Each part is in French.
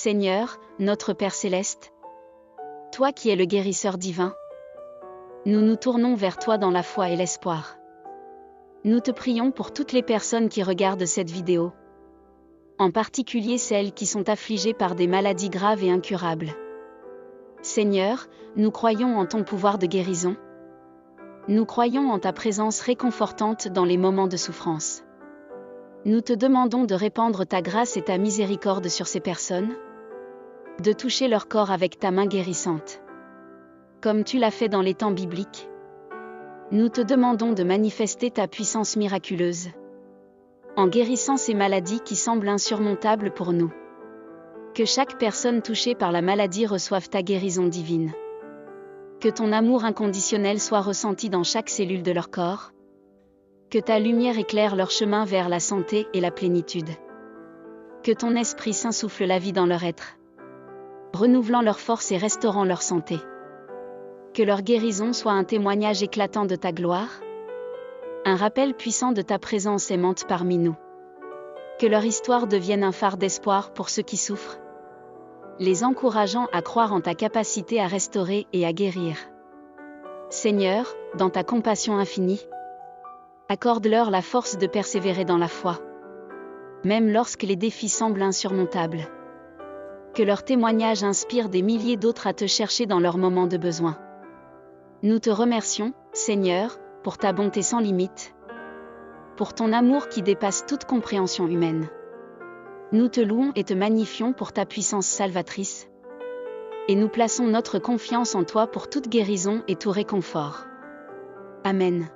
Seigneur, notre Père céleste, toi qui es le guérisseur divin, nous nous tournons vers toi dans la foi et l'espoir. Nous te prions pour toutes les personnes qui regardent cette vidéo, en particulier celles qui sont affligées par des maladies graves et incurables. Seigneur, nous croyons en ton pouvoir de guérison. Nous croyons en ta présence réconfortante dans les moments de souffrance. Nous te demandons de répandre ta grâce et ta miséricorde sur ces personnes, de toucher leur corps avec ta main guérissante, comme tu l'as fait dans les temps bibliques. Nous te demandons de manifester ta puissance miraculeuse, en guérissant ces maladies qui semblent insurmontables pour nous. Que chaque personne touchée par la maladie reçoive ta guérison divine. Que ton amour inconditionnel soit ressenti dans chaque cellule de leur corps. Que ta lumière éclaire leur chemin vers la santé et la plénitude. Que ton Esprit Saint souffle la vie dans leur être, renouvelant leur force et restaurant leur santé. Que leur guérison soit un témoignage éclatant de ta gloire, un rappel puissant de ta présence aimante parmi nous. Que leur histoire devienne un phare d'espoir pour ceux qui souffrent, les encourageant à croire en ta capacité à restaurer et à guérir. Seigneur, dans ta compassion infinie, accorde-leur la force de persévérer dans la foi, même lorsque les défis semblent insurmontables. Que leur témoignage inspire des milliers d'autres à te chercher dans leurs moments de besoin. Nous te remercions, Seigneur, pour ta bonté sans limite, pour ton amour qui dépasse toute compréhension humaine. Nous te louons et te magnifions pour ta puissance salvatrice, et nous plaçons notre confiance en toi pour toute guérison et tout réconfort. Amen.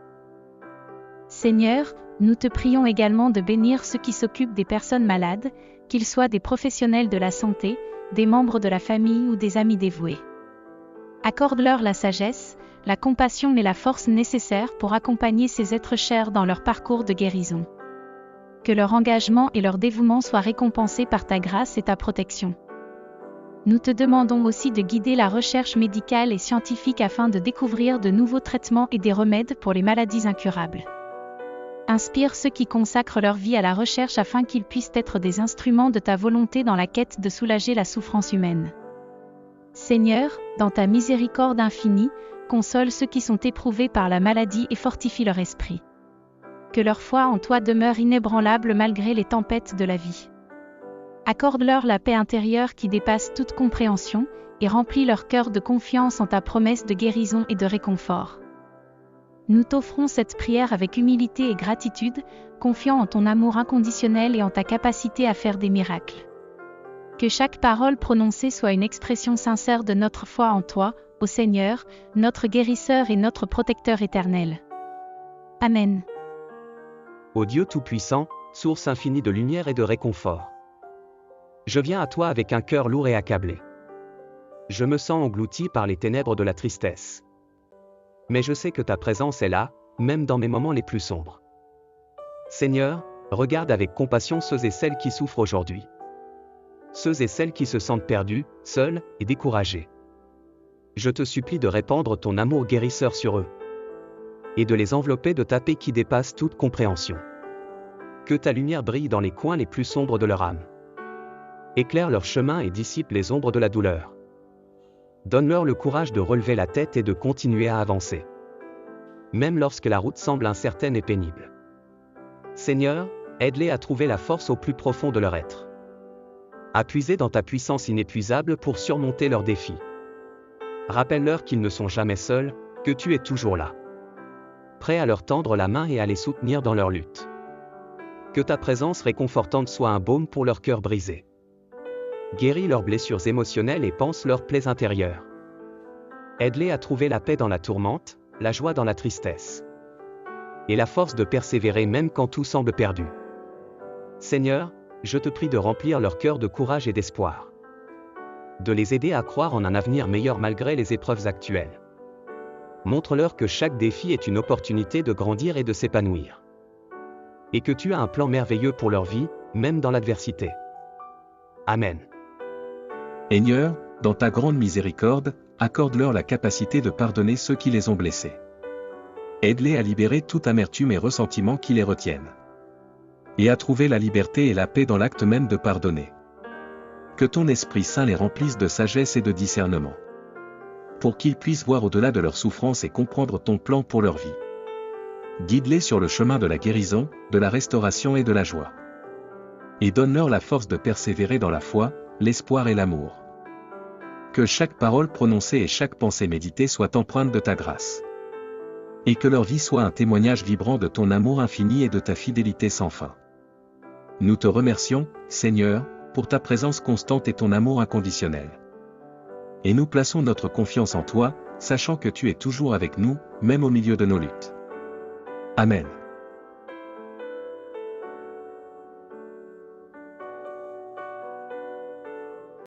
Seigneur, nous te prions également de bénir ceux qui s'occupent des personnes malades, qu'ils soient des professionnels de la santé, des membres de la famille ou des amis dévoués. Accorde-leur la sagesse, la compassion et la force nécessaires pour accompagner ces êtres chers dans leur parcours de guérison. Que leur engagement et leur dévouement soient récompensés par ta grâce et ta protection. Nous te demandons aussi de guider la recherche médicale et scientifique afin de découvrir de nouveaux traitements et des remèdes pour les maladies incurables. Inspire ceux qui consacrent leur vie à la recherche afin qu'ils puissent être des instruments de ta volonté dans la quête de soulager la souffrance humaine. Seigneur, dans ta miséricorde infinie, console ceux qui sont éprouvés par la maladie et fortifie leur esprit. Que leur foi en toi demeure inébranlable malgré les tempêtes de la vie. Accorde-leur la paix intérieure qui dépasse toute compréhension, et remplis leur cœur de confiance en ta promesse de guérison et de réconfort. Nous t'offrons cette prière avec humilité et gratitude, confiant en ton amour inconditionnel et en ta capacité à faire des miracles. Que chaque parole prononcée soit une expression sincère de notre foi en toi, ô Seigneur, notre guérisseur et notre protecteur éternel. Amen. Ô Dieu Tout-Puissant, source infinie de lumière et de réconfort. Je viens à toi avec un cœur lourd et accablé. Je me sens englouti par les ténèbres de la tristesse. Mais je sais que ta présence est là, même dans mes moments les plus sombres. Seigneur, regarde avec compassion ceux et celles qui souffrent aujourd'hui. Ceux et celles qui se sentent perdus, seuls et découragés. Je te supplie de répandre ton amour guérisseur sur eux, et de les envelopper de ta paix qui dépasse toute compréhension. Que ta lumière brille dans les coins les plus sombres de leur âme. Éclaire leur chemin et dissipe les ombres de la douleur. Donne-leur le courage de relever la tête et de continuer à avancer, même lorsque la route semble incertaine et pénible. Seigneur, aide-les à trouver la force au plus profond de leur être. À puiser dans ta puissance inépuisable pour surmonter leurs défis. Rappelle-leur qu'ils ne sont jamais seuls, que tu es toujours là, prêt à leur tendre la main et à les soutenir dans leur lutte. Que ta présence réconfortante soit un baume pour leur cœur brisé. Guéris leurs blessures émotionnelles et panse leurs plaies intérieures. Aide-les à trouver la paix dans la tourmente, la joie dans la tristesse, et la force de persévérer même quand tout semble perdu. Seigneur, je te prie de remplir leur cœur de courage et d'espoir. De les aider à croire en un avenir meilleur malgré les épreuves actuelles. Montre-leur que chaque défi est une opportunité de grandir et de s'épanouir. Et que tu as un plan merveilleux pour leur vie, même dans l'adversité. Amen. Seigneur, dans ta grande miséricorde, accorde-leur la capacité de pardonner ceux qui les ont blessés. Aide-les à libérer toute amertume et ressentiment qui les retiennent. Et à trouver la liberté et la paix dans l'acte même de pardonner. Que ton Esprit Saint les remplisse de sagesse et de discernement. Pour qu'ils puissent voir au-delà de leur souffrance et comprendre ton plan pour leur vie. Guide-les sur le chemin de la guérison, de la restauration et de la joie. Et donne-leur la force de persévérer dans la foi, l'espoir et l'amour. Que chaque parole prononcée et chaque pensée méditée soit empreinte de ta grâce. Et que leur vie soit un témoignage vibrant de ton amour infini et de ta fidélité sans fin. Nous te remercions, Seigneur, pour ta présence constante et ton amour inconditionnel. Et nous plaçons notre confiance en toi, sachant que tu es toujours avec nous, même au milieu de nos luttes. Amen.